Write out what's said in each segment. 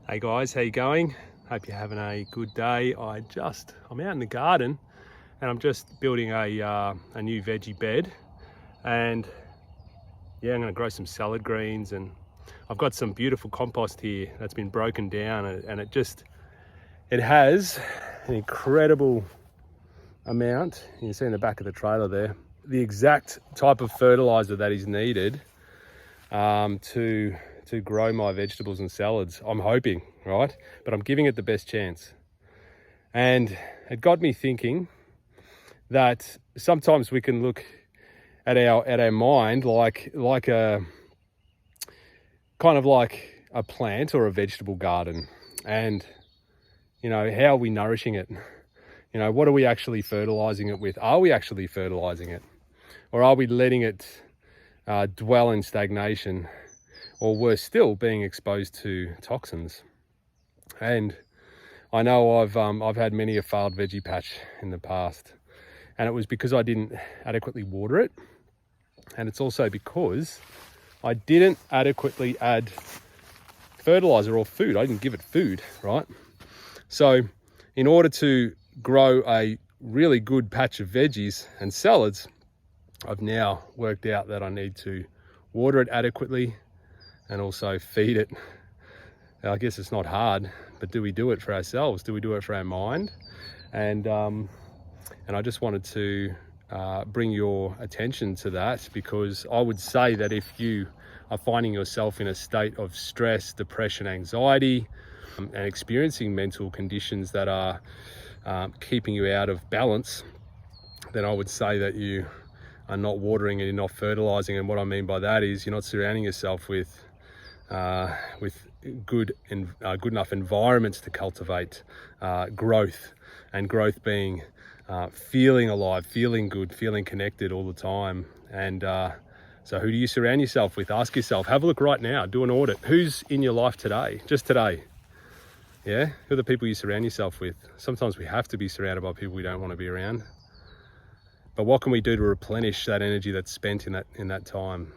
Hey guys, how you going? Hope you're having a good day. I'm out in the garden and I'm just building a new veggie bed, and yeah, I'm going to grow some salad greens, and I've got some beautiful compost here that's been broken down, and it has an incredible amount. You can see in the back of the trailer there the exact type of fertilizer that is needed to grow my vegetables and salads. I'm hoping, right? But I'm giving it the best chance. And it got me thinking that sometimes we can look at our mind like a kind of like a plant or a vegetable garden, and how are we nourishing it? What are we actually fertilizing it with? Are we actually fertilizing it, or are we letting it dwell in stagnation, or worse still, being exposed to toxins? And I know I've had many a failed veggie patch in the past, and it was because I didn't adequately water it, and it's also because I didn't adequately add fertilizer or food. I didn't give it food, right? So in order to grow a really good patch of veggies and salads, I've now worked out that I need to water it adequately and also feed it. I guess it's not hard, but do we do it for ourselves? Do we do it for our mind? And I just wanted to bring your attention to that, because I would say that if you are finding yourself in a state of stress, depression, anxiety, and experiencing mental conditions that are keeping you out of balance, then I would say that you are not watering and you're not fertilizing. And what I mean by that is you're not surrounding yourself with good enough environments to cultivate growth, and growth being feeling alive, feeling good, feeling connected all the time. And so who do you surround yourself with? Ask yourself, have a look right now, do an audit. Who's in your life today, just today? Yeah, who are the people you surround yourself with? Sometimes we have to be surrounded by people we don't want to be around. But what can we do to replenish that energy that's spent in that time?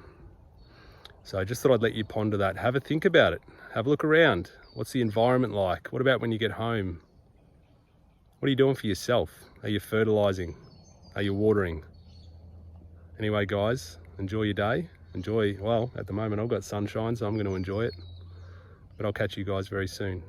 So I just thought I'd let you ponder that. Have a think about it. Have a look around. What's the environment like? What about when you get home? What are you doing for yourself? Are you fertilizing? Are you watering? Anyway, guys, enjoy your day. Well, at the moment I've got sunshine, so I'm going to enjoy it. But I'll catch you guys very soon.